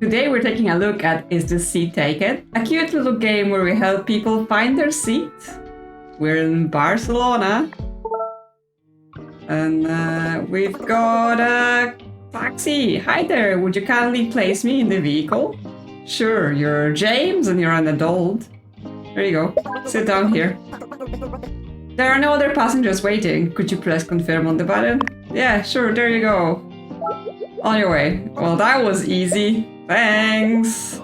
Today we're taking a look at Is the Seat Taken? A cute little game where we help people find their seat. We're in Barcelona. And we've got a taxi. Hi there, would you kindly place me in the vehicle? Sure, you're James and you're an adult. There you go, sit down here. There are no other passengers waiting. Could you press confirm on the button? Yeah, sure, there you go. On your way. Well, that was easy. Thanks.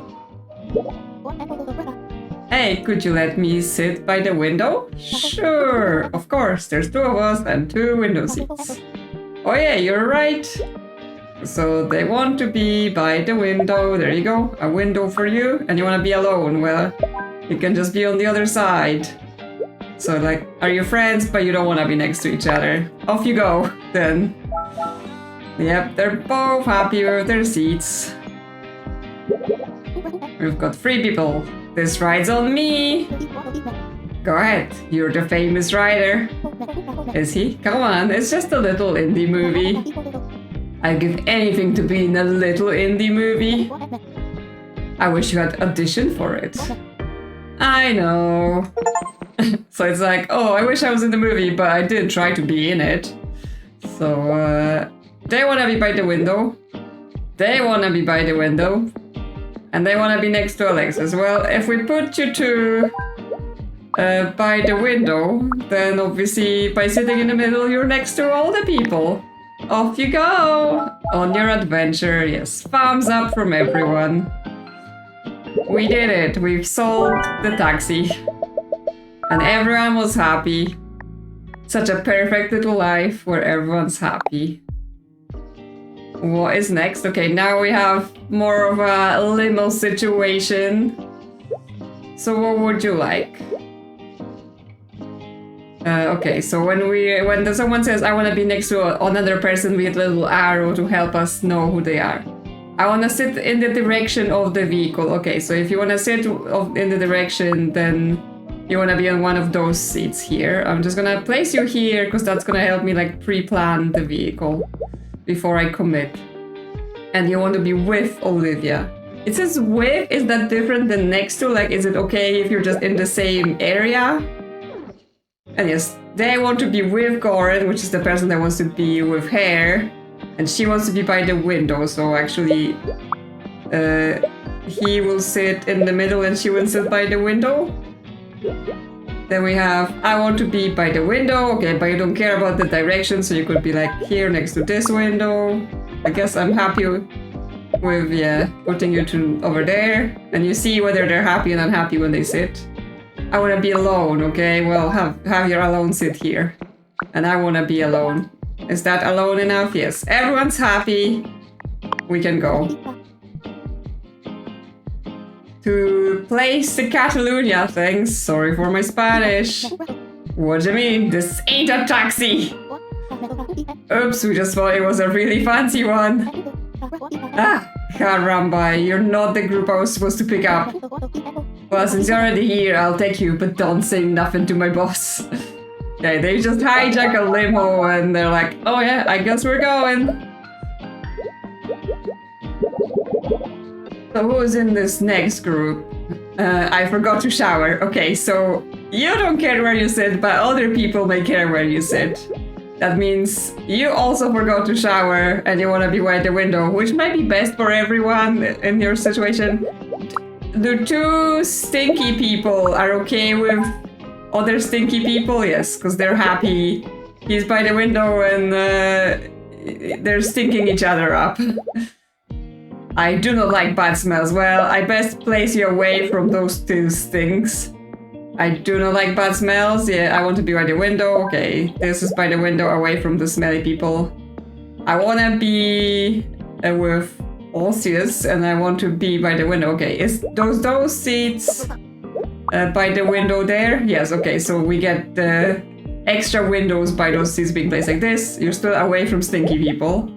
Hey, could you let me sit by the window? Sure, of course. There's two of us and two window seats. Oh yeah, you're right. So they want to be by the window. There you go. A window for you. And you want to be alone. Well, you can just be on the other side. So like, are you friends but you don't want to be next to each other? Off you go, then. Yep, they're both happy with their seats. We've got 3 people. This ride's on me. Go ahead, you're the famous rider. Is he? Come on, it's just a little indie movie. I'd give anything to be in a little indie movie. I wish you had auditioned for it. I know. So it's like, oh, I wish I was in the movie, but I did try to be in it. So, they wanna be by the window. They wanna be by the window. And they wanna be next to Alex as well. If we put you two by the window, then obviously by sitting in the middle, you're next to all the people. Off you go! On your adventure, yes. Thumbs up from everyone. We did it. We've solved the taxi. And everyone was happy. Such a perfect little life where everyone's happy. What is next? Okay, now we have more of a limo situation. So what would you like? Okay, so when someone says I want to be next to another person with a little arrow to help us know who they are. I want to sit in the direction of the vehicle. Okay, so if you want to sit in the direction, then you want to be on one of those seats here. I'm just gonna place you here because that's gonna help me like pre-plan the vehicle before I commit. And you want to be with Olivia. It says with, is that different than next to? Like, is it okay if you're just in the same area? And yes, they want to be with Goran, which is the person that wants to be with her. And she wants to be by the window, so actually he will sit in the middle and she will sit by the window. Then we have, I want to be by the window, okay, but you don't care about the direction, so you could be like here next to this window. I guess I'm happy with, yeah, putting you two over there. And you see whether they're happy and unhappy when they sit. I want to be alone, okay, well, have your alone sit here. And I want to be alone. Is that alone enough? Yes. Everyone's happy. We can go. To place the Catalunya things. Sorry for my Spanish. What do you mean? This ain't a taxi. Oops, we just thought it was a really fancy one. Ah, caramba, you're not the group I was supposed to pick up. Well, since you're already here, I'll take you, but don't say nothing to my boss. Okay, they just hijack a limo and they're like, oh yeah, I guess we're going. So who's in this next group? I forgot to shower. Okay, so you don't care where you sit, but other people may care where you sit. That means you also forgot to shower and you want to be by the window, which might be best for everyone in your situation. The 2 stinky people are okay with other stinky people? Yes, because they're happy. He's by the window and they're stinking each other up. I do not like bad smells. Well, I best place you away from those 2 stinks. I do not like bad smells. Yeah, I want to be by the window. Okay, this is by the window away from the smelly people. I want to be with Osius and I want to be by the window. Okay, is those seats by the window there? Yes, okay, so we get the extra windows by those seats being placed like this. You're still away from stinky people.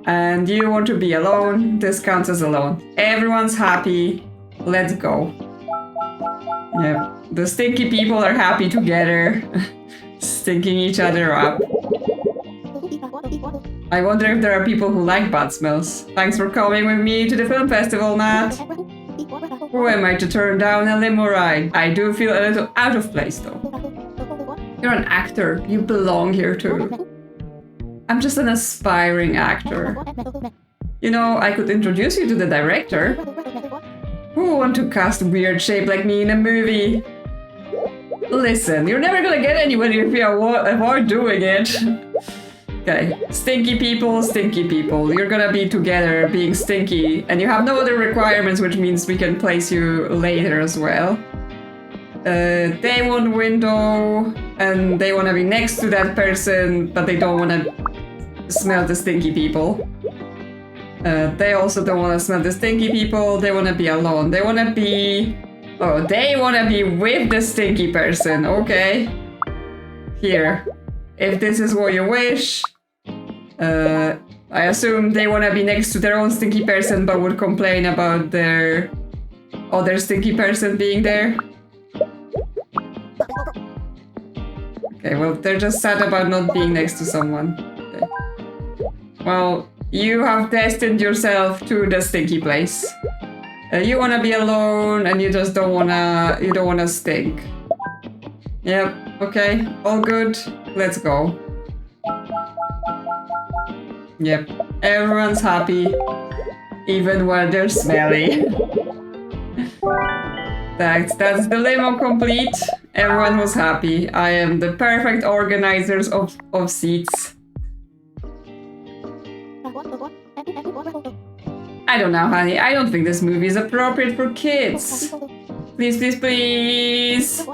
And you want to be alone. This counts as alone. Everyone's happy. Let's go. Yeah, the stinky people are happy together. Stinking each other up. I wonder if there are people who like bad smells. Thanks for coming with me to the film festival, Nat. Who am I to turn down a limo ride? I do feel a little out of place, though. You're an actor. You belong here, too. I'm just an aspiring actor. You know, I could introduce you to the director. Who would want to cast a weird shape like me in a movie? Listen, you're never gonna get anywhere if you avoid doing it. Okay, stinky people, you're gonna be together being stinky, and you have no other requirements, which means we can place you later as well. They want window, and they wanna be next to that person, but they don't wanna smell the stinky people. They also don't wanna smell the stinky people, they wanna be alone. They wanna be... Oh, they wanna be with the stinky person, okay. Here. If this is what you wish... I assume they want to be next to their own stinky person but would complain about their other stinky person being there. Okay, well, they're just sad about not being next to someone. Okay. Well, you have destined yourself to the stinky place. You want to be alone and you just don't want to stink. Yep, okay, all good, let's go. Yep, everyone's happy, even when they're smelly. That's the limo complete. Everyone was happy. I am the perfect organizers of seats. I don't know, honey. I don't think this movie is appropriate for kids. Please, please, please.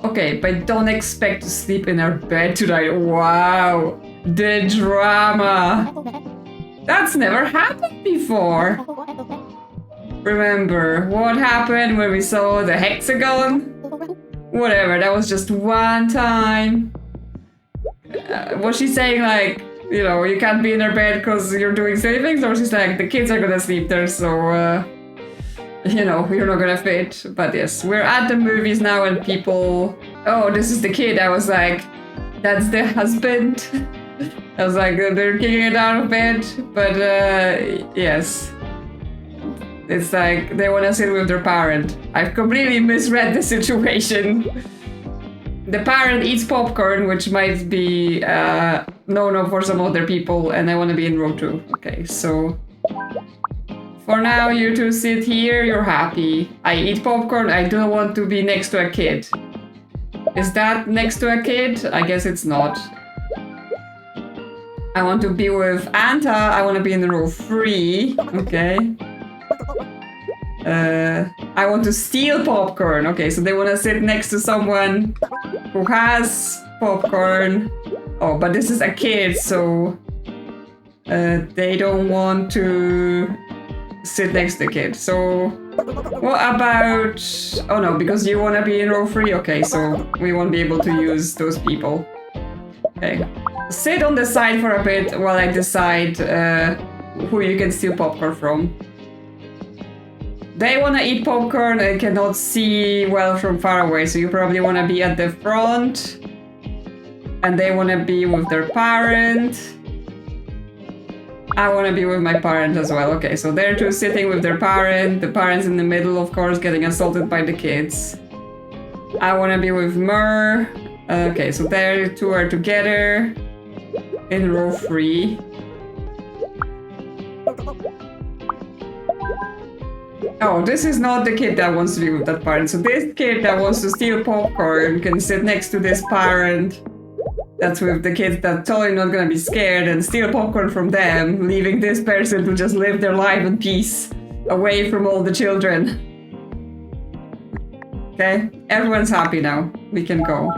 Okay, but don't expect to sleep in our bed tonight. Wow. The drama! That's never happened before! Remember, what happened when we saw the hexagon? Whatever, that was just one time. Was she saying like, you know, you can't be in her bed because you're doing silly things? Or she's like, the kids are gonna sleep there, so, you know, you're not gonna fit. But yes, we're at the movies now and people... Oh, this is the kid. I was like, that's the husband. I was like, they're kicking it out of bed, but yes. It's like they want to sit with their parent. I've completely misread the situation. The parent eats popcorn, which might be no for some other people, and I want to be in row 2. Okay, so for now you two sit here, you're happy. I eat popcorn, I don't want to be next to a kid. Is that next to a kid? I guess it's not. I want to be with Anta. I want to be in row 3. Okay. I want to steal popcorn. Okay, so they want to sit next to someone who has popcorn. Oh, but this is a kid, so they don't want to sit next to the kid. So what about... Oh no, because you want to be in row 3? Okay, so we won't be able to use those people. Okay. Sit on the side for a bit while I decide who you can steal popcorn from. They want to eat popcorn and cannot see well from far away, so you probably want to be at the front. And they want to be with their parent. I want to be with my parent as well. Okay, so they're two sitting with their parent. The parent's in the middle, of course, getting assaulted by the kids. I want to be with Mur. Okay, so they two are together. In row 3. Oh, this is not the kid that wants to be with that parent. So this kid that wants to steal popcorn can sit next to this parent that's with the kids that's totally not gonna be scared and steal popcorn from them, leaving this person to just live their life in peace, away from all the children. Okay, everyone's happy now. We can go.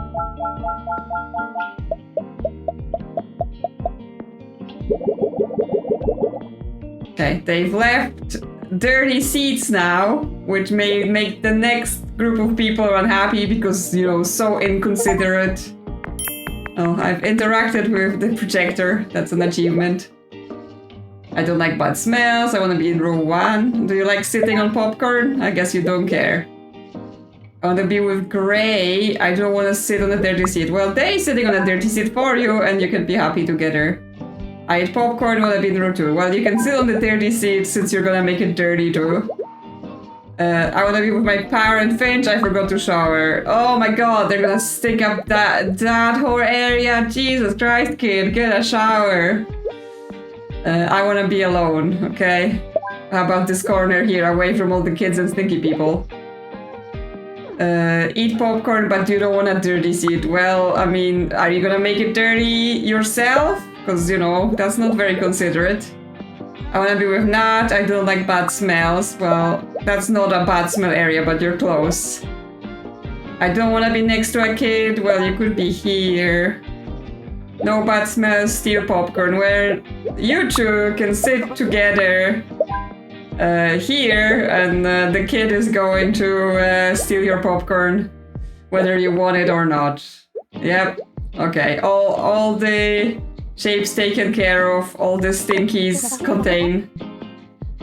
Okay, they've left dirty seats now, which may make the next group of people unhappy because, you know, so inconsiderate. Oh, I've interacted with the projector. That's an achievement. I don't like bad smells. I want to be in row 1. Do you like sitting on popcorn? I guess you don't care. I want to be with Gray. I don't want to sit on a dirty seat. Well, they're sitting on a dirty seat for you, and you can be happy together. I ate popcorn while I've been in row 2. Well, you can sit on the dirty seat since you're gonna make it dirty too. I wanna be with my parent Finch. I forgot to shower. Oh my god, they're gonna stink up that whole area. Jesus Christ, kid, get a shower. I wanna be alone, okay? How about this corner here, away from all the kids and stinky people? Eat popcorn, but you don't want a dirty seat. Well, I mean, are you gonna make it dirty yourself? Because, you know, that's not very considerate. I wanna be with Nat. I don't like bad smells. Well, that's not a bad smell area, but you're close. I don't wanna be next to a kid. Well, you could be here. No bad smells, steal popcorn. Where you two can sit together here, and the kid is going to steal your popcorn, whether you want it or not. Yep. Okay. All the shapes taken care of. All the stinkies contained.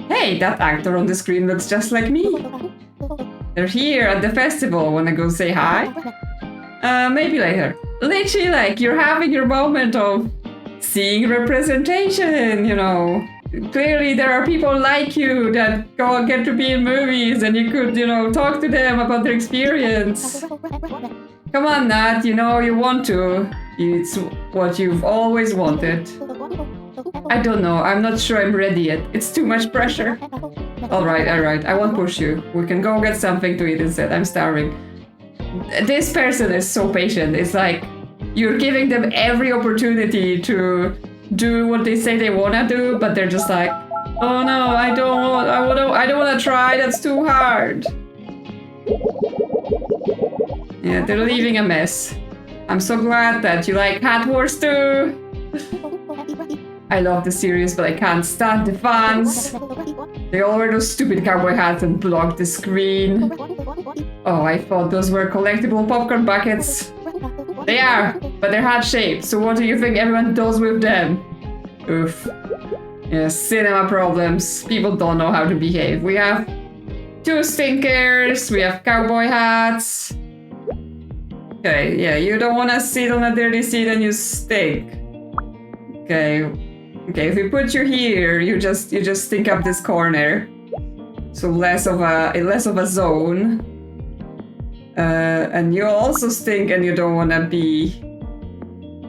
Hey, that actor on the screen looks just like me. They're here at the festival. Wanna go say hi? Maybe later. Literally, like, you're having your moment of seeing representation, you know. Clearly there are people like you that get to be in movies and you could, you know, talk to them about their experience. Come on, Nat, you know you want to. It's what you've always wanted. I don't know, I'm not sure I'm ready yet. It's too much pressure. Alright, I won't push you. We can go get something to eat instead. I'm starving. This person is so patient. It's like you're giving them every opportunity to do what they say they wanna do, but they're just like, oh no, I don't wanna try, that's too hard. Yeah, they're leaving a mess. I'm so glad that you like Hat Wars too. I love the series, but I can't stand the fans. They all wear those stupid cowboy hats and block the screen. Oh, I thought those were collectible popcorn buckets. They are, but they're heart-shaped, so what do you think everyone does with them? Oof. Yeah, cinema problems. People don't know how to behave. We have 2 stinkers, we have cowboy hats. Okay, yeah, you don't want to sit on a dirty seat and you stink. Okay, if we put you here, you just stink up this corner. So less of a zone. And you also stink and you don't want to be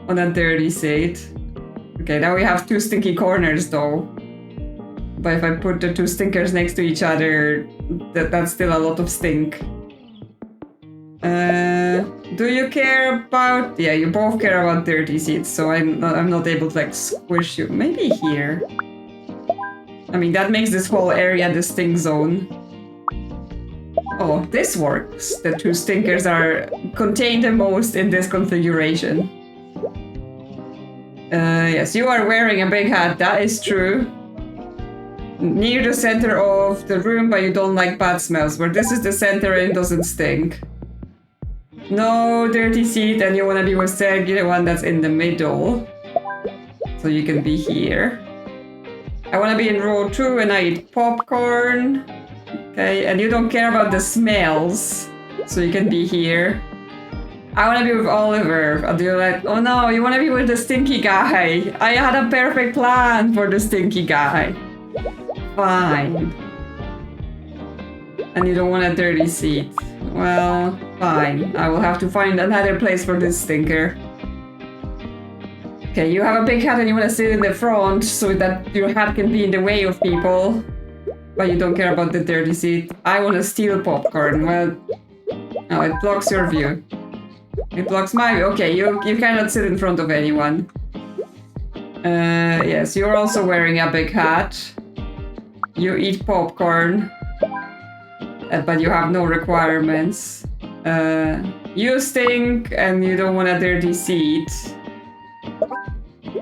on a dirty seat. Okay, now we have 2 stinky corners though. But if I put the 2 stinkers next to each other, that's still a lot of stink. Do you care about... Yeah, you both care about dirty seats, so I'm not able to like squish you. Maybe here. I mean, that makes this whole area the stink zone. Oh, this works. The 2 stinkers are contained the most in this configuration. Yes, you are wearing a big hat, that is true. Near the center of the room, but you don't like bad smells. Where this is the center and it doesn't stink. No dirty seat, and you want to be with Sergey, the one that's in the middle. So you can be here. I want to be in row 2 and I eat popcorn. Okay, and you don't care about the smells, so you can be here. I want to be with Oliver. Do you like... Oh no, you want to be with the stinky guy. I had a perfect plan for the stinky guy. Fine. And you don't want a dirty seat. Well, fine. I will have to find another place for this stinker. Okay, you have a big hat and you want to sit in the front so that your hat can be in the way of people. But you don't care about the dirty seat. I want to steal popcorn. Well, no, it blocks your view. It blocks my view. Okay, you cannot sit in front of anyone. Yes, you're also wearing a big hat. You eat popcorn. But you have no requirements. You stink and you don't want a dirty seat.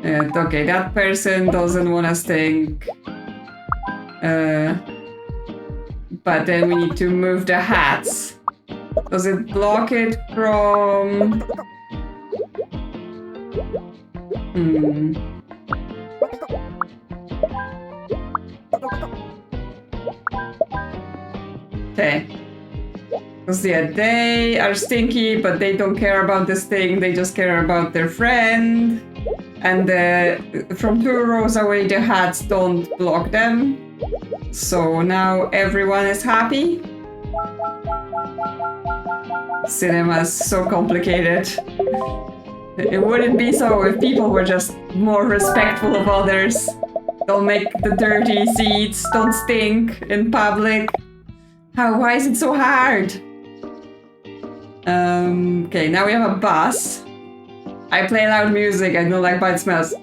Okay, that person doesn't want to stink. But then we need to move the hats. Does it block it from... Okay. Because yeah, they are stinky, but they don't care about this thing. They just care about their friend. And from 2 rows away, the hats don't block them. So now everyone is happy. Cinema is so complicated. It wouldn't be so if people were just more respectful of others. Don't make the dirty seats, don't stink in public. Why is it so hard? Okay, now we have a bus. I play loud music, I don't like bad smells.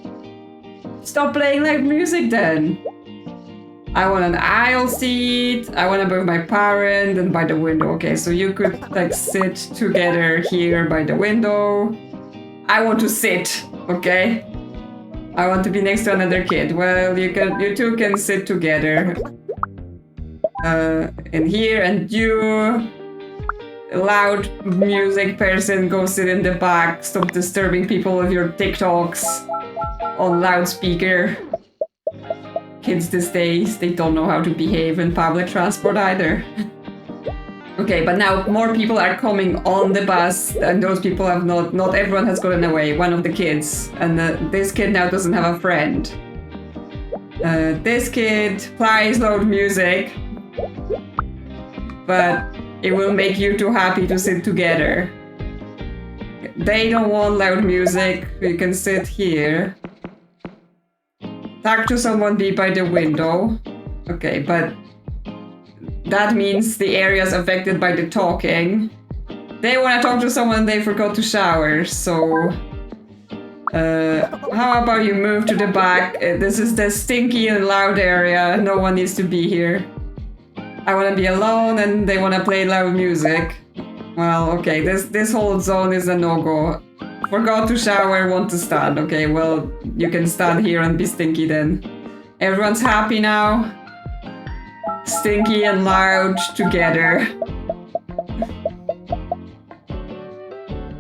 Stop playing loud music then. I want an aisle seat. I want to be with my parent and by the window. Okay, so you could like sit together here by the window. I want to sit, okay? I want to be next to another kid. Well, you two can sit together. In here, and you, loud music person, go sit in the back. Stop disturbing people with your TikToks on loudspeaker. Kids these days, they don't know how to behave in public transport either. Okay, but now more people are coming on the bus, and those people have not everyone has gotten away. One of the kids, and this kid now doesn't have a friend. This kid plays loud music, but it will make you two happy to sit together. They don't want loud music. You can sit here. Talk to someone, be by the window. Okay, but that means the areas affected by the talking. They want to talk to someone, they forgot to shower, so... how about you move to the back? This is the stinky and loud area. No one needs to be here. I want to be alone and they want to play loud music. Well, okay, this whole zone is a no-go. Forgot to shower, want to stand. Okay, well, you can stand here and be stinky then. Everyone's happy now. Stinky and loud together.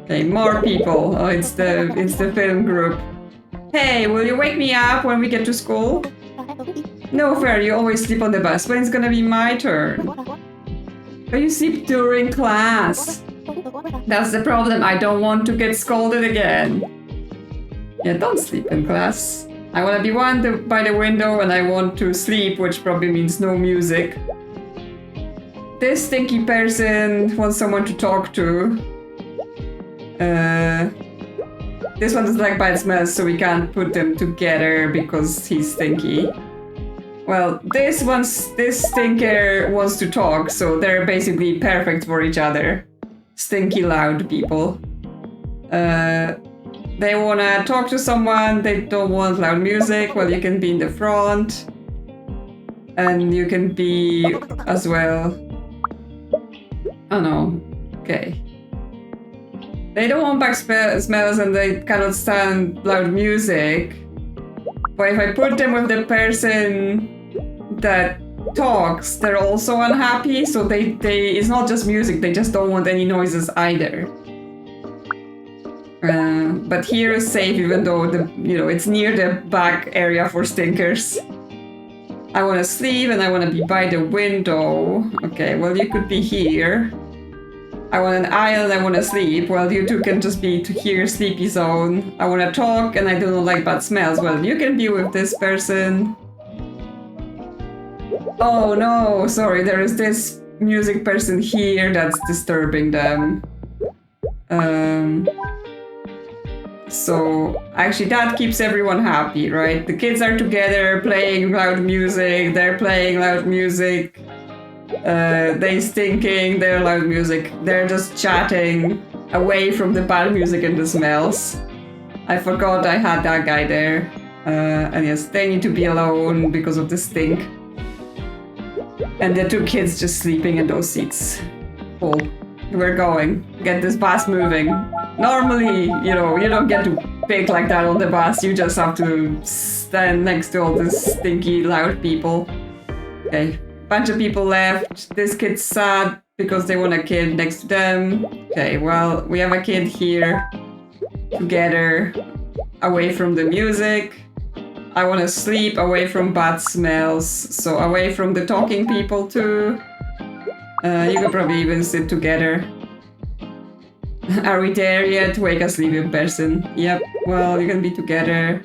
Okay, more people. Oh, it's the film group. Hey, will you wake me up when we get to school? No fair, you always sleep on the bus. When it's gonna be my turn? But you sleep during class. That's the problem. I don't want to get scolded again. Yeah, don't sleep in class. I want to be by the window and I want to sleep, which probably means no music. This stinky person wants someone to talk to. This one doesn't like bad smells, so we can't put them together because he's stinky. Well, this stinker wants to talk, so they're basically perfect for each other. Stinky loud people. They wanna talk to someone, they don't want loud music. Well, you can be in the front. And you can be as well. Oh no. Okay. They don't want back smells and they cannot stand loud music. But if I put them with the person that talks, they're also unhappy, so they it's not just music, they just don't want any noises either. But here is safe, even though it's near the back area for stinkers. I want to sleep and I want to be by the window. Okay, well, you could be here. I want an aisle and I want to sleep. Well, you two can just be here, sleepy zone. I want to talk and I don't like bad smells. Well, you can be with this person. Oh no, sorry, there is this music person here that's disturbing them. So actually that keeps everyone happy, right? The kids are together playing loud music, they're playing loud music. They stinking, they're loud music. They're just chatting away from the bad music and the smells. I forgot I had that guy there. And yes, they need to be alone because of the stink. And the two kids just sleeping in those seats. Cool. We're going. Get this bus moving. Normally, you don't get to pick like that on the bus. You just have to stand next to all these stinky, loud people. Okay. Bunch of people left. This kid's sad because they want a kid next to them. Okay, well, we have a kid here. Together. Away from the music. I want to sleep away from bad smells, so away from the talking people too. You could probably even sit together. Are we there yet? Wake asleep in person. Yep, well, you can be together.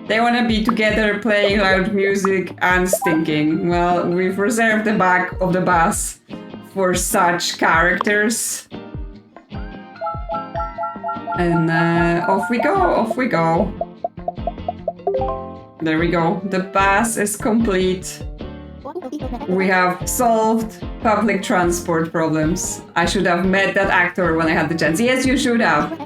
They want to be together playing loud music and stinking. Well, we've reserved the back of the bus for such characters. And off we go, off we go. There we go. The bus is complete. We have solved public transport problems. I should have met that actor when I had the chance. Yes, you should have.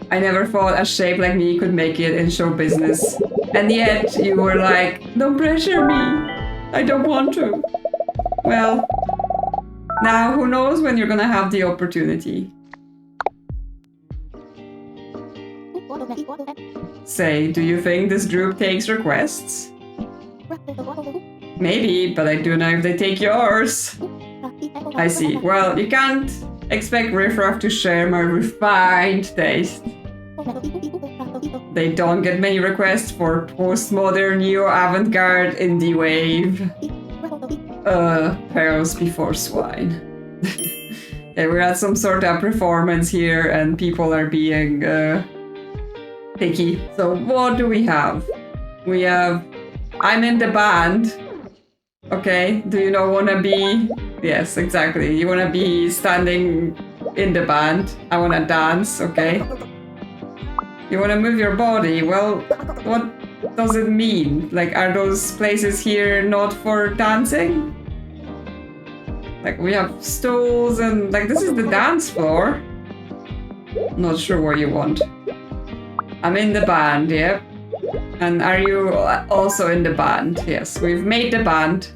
I never thought a shape like me could make it in show business. And yet you were like, don't pressure me. I don't want to. Well, now who knows when you're gonna have the opportunity. Say, do you think this group takes requests? Maybe, but I don't know if they take yours. I see. Well, you can't expect riffraff to share my refined taste. They don't get many requests for postmodern, neo-avant-garde indie wave. Pearls before swine. Okay, we're at some sort of performance here and people are being picky. So what do we have? We have... I'm in the band. Okay, do you not want to be... Yes, exactly. You want to be standing in the band. I want to dance, okay? You want to move your body. Well, what does it mean? Like, are those places here not for dancing? Like, we have stools and... Like, this is the dance floor. Not sure what you want. I'm in the band, yep. And are you also in the band? Yes, we've made the band.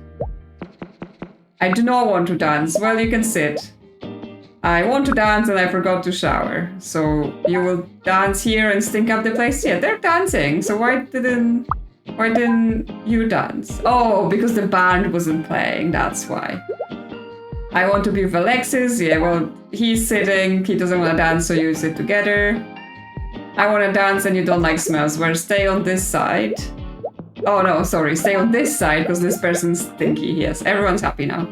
I do not want to dance. Well, you can sit. I want to dance and I forgot to shower. So you will dance here and stink up the place? Yeah, they're dancing. So why didn't you dance? Oh, because the band wasn't playing, that's why. I want to be with Alexis. Yeah, well, he's sitting. He doesn't want to dance, so you sit together. I want to dance and you don't like smells. Well, stay on this side. Oh no, sorry, stay on this side because this person's stinky. Yes, everyone's happy now.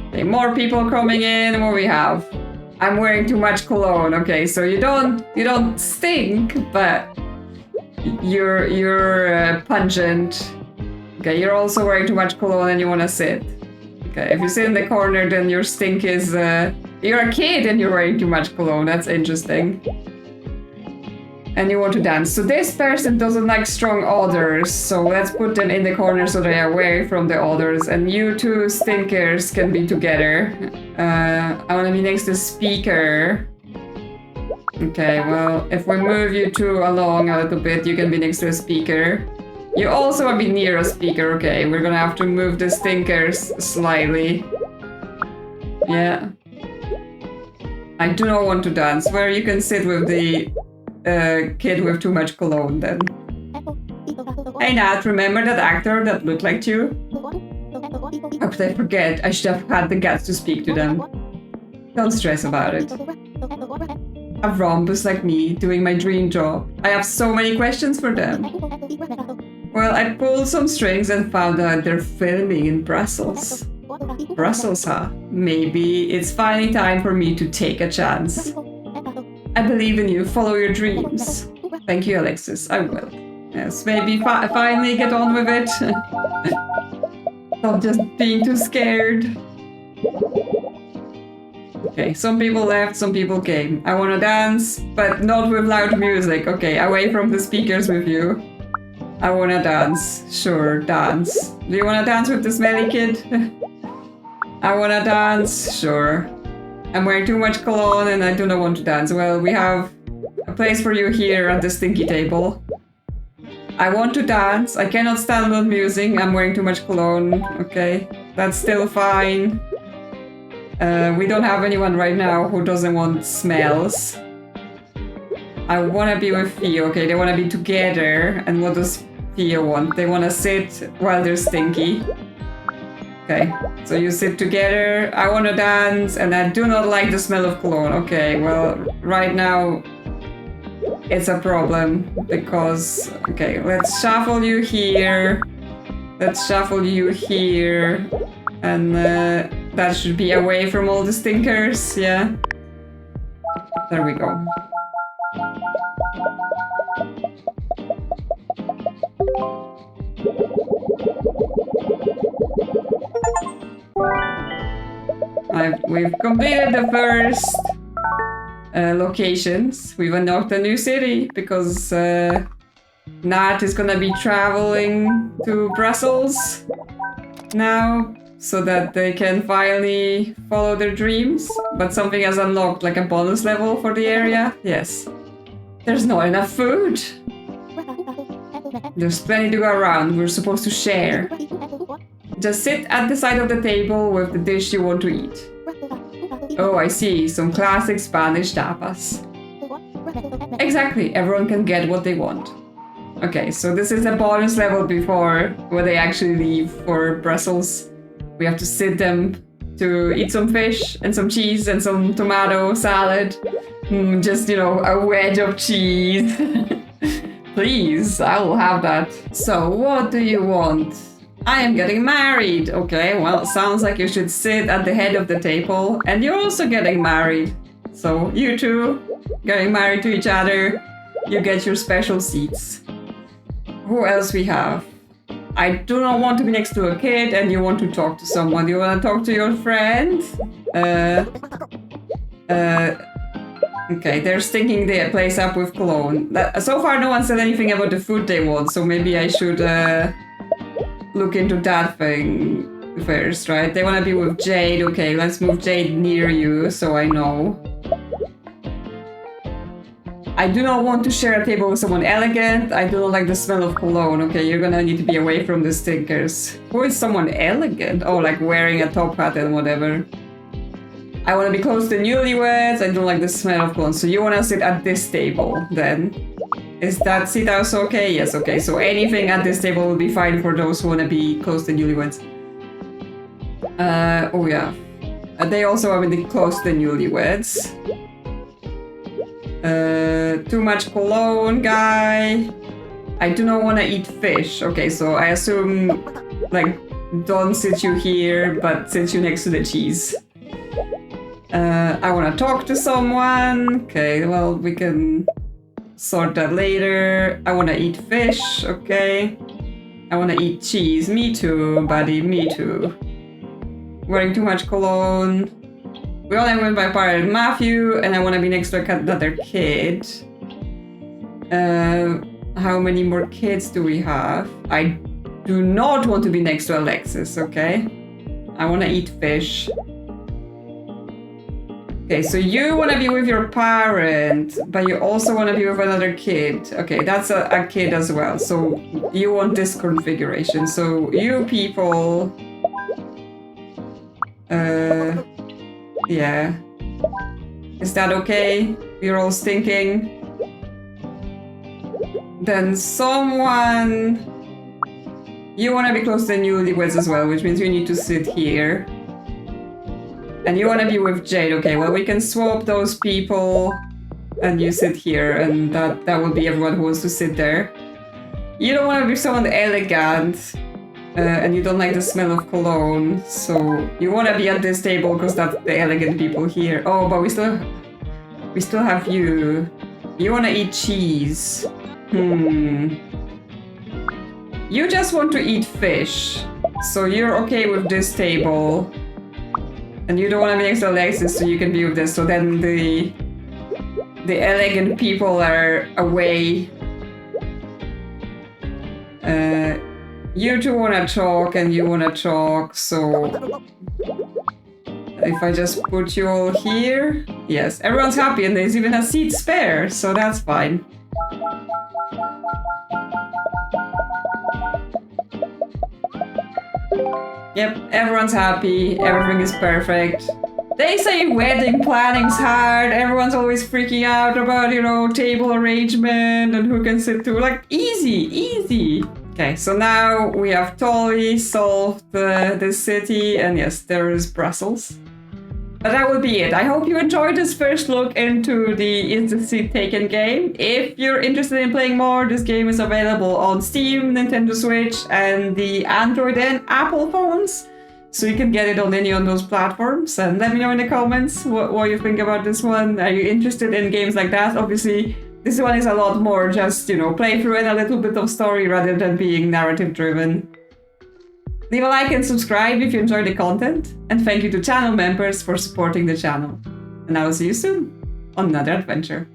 Okay, more people coming in. What we have? I'm wearing too much cologne. Okay, so you don't stink, but you're pungent. Okay, you're also wearing too much cologne and you want to sit. Okay, if you sit in the corner, then your stink is... you're a kid and you're wearing too much cologne. That's interesting. And you want to dance. So this person doesn't like strong odors. So let's put them in the corner so they are away from the odors. And you two stinkers can be together. I want to be next to the speaker. Okay, well, if we move you two along a little bit, you can be next to a speaker. You also want to be near a speaker. Okay, we're gonna have to move the stinkers slightly. Yeah. I do not want to dance. Where you can sit with the kid with too much cologne then. Hey Nat, remember that actor that looked like you? How could I forget? I should have had the guts to speak to them. Don't stress about it. A rhombus like me, doing my dream job. I have so many questions for them. Well, I pulled some strings and found out they're filming in Brussels. Brussels, huh? Maybe it's finally time for me to take a chance. I believe in you. Follow your dreams. Thank you, Alexis. I will. Yes, maybe finally get on with it. Stop just being too scared. Okay, some people left, some people came. I want to dance, but not with loud music. Okay, away from the speakers with you. I want to dance. Sure, dance. Do you want to dance with the smelly kid? I want to dance. Sure. I'm wearing too much cologne and I do not want to dance. Well, we have a place for you here at the stinky table. I want to dance. I cannot stand loud music. I'm wearing too much cologne. Okay, that's still fine. We don't have anyone right now who doesn't want smells. I want to be with Theo. Okay, they want to be together. And what does Theo want? They want to sit while they're stinky. Okay, so you sit together. I want to dance and I do not like the smell of cologne. Okay, well, right now it's a problem because... Okay, let's shuffle you here. Let's shuffle you here. And that should be away from all the stinkers, yeah. There we go. We've completed the first locations. We've unlocked a new city because Nat is gonna be traveling to Brussels now so that they can finally follow their dreams. But something has unlocked, like a bonus level for the area. Yes. There's not enough food. There's plenty to go around. We're supposed to share. Just sit at the side of the table with the dish you want to eat. Oh, I see. Some classic Spanish tapas. Exactly. Everyone can get what they want. Okay, so this is a bonus level before where they actually leave for Brussels. We have to sit them to eat some fish and some cheese and some tomato salad. Just, you know, a wedge of cheese. Please, I will have that. So, what do you want? I am getting married. Okay, well, sounds like you should sit at the head of the table. And you're also getting married. So, you two, getting married to each other. You get your special seats. Who else we have? I do not want to be next to a kid and you want to talk to someone. Do you want to talk to your friend? Okay, they're stinking the place up with cologne. So far no one said anything about the food they want, so maybe I should look into that thing first, right? They want to be with Jade. Okay, let's move Jade near you so I know. I do not want to share a table with someone elegant. I do not like the smell of cologne. Okay, you're gonna need to be away from the stinkers. Who is someone elegant? Oh, like wearing a top hat and whatever. I want to be close to newlyweds. I don't like the smell of cologne. So you want to sit at this table then? Is that seat also okay? Yes, okay. So anything at this table will be fine for those who want to be close to newlyweds. Oh yeah. They also want to be close to newlyweds. Too much cologne, guy. I do not want to eat fish. Okay, so I assume, like, don't sit you here, but sit you next to the cheese. I want to talk to someone. Okay, well, we can sort that later. I want to eat fish. Okay. I want to eat cheese. Me too, buddy. Me too. Wearing too much cologne. We only went by Pirate Matthew, and I want to be next to another kid. How many more kids do we have? I do not want to be next to Alexis, okay? I want to eat fish. Okay, so you want to be with your parent, but you also want to be with another kid. Okay, that's a kid as well. So you want this configuration. So you people... yeah. Is that okay? We're all stinking. Then someone... You want to be close to the newlyweds as well, which means you need to sit here. And you want to be with Jade. Okay, well, we can swap those people. And you sit here, and that will be everyone who wants to sit there. You don't want to be someone elegant. And you don't like the smell of cologne, so you want to be at this table because that's the elegant people here. Oh, but we still have you. You want to eat cheese. You just want to eat fish, so you're okay with this table. And you don't want to be next to Alexis, so you can be with this. So then the elegant people are away. You two want to talk and you want to talk, so if I just put you all here, yes, everyone's happy and there's even a seat spare, so that's fine. Yep, everyone's happy, everything is perfect. They say wedding planning's hard, everyone's always freaking out about, you know, table arrangement and who can sit to, like, easy, easy. Okay, so now we have totally solved this city, and yes, there is Brussels. But that will be it. I hope you enjoyed this first look into the Is the Seat Taken game. If you're interested in playing more, this game is available on Steam, Nintendo Switch, and the Android and Apple phones. So you can get it on any of those platforms. And let me know in the comments what you think about this one. Are you interested in games like that? Obviously, this one is a lot more just, play through and a little bit of story rather than being narrative driven. Leave a like and subscribe if you enjoy the content, and thank you to channel members for supporting the channel. And I will see you soon on another adventure.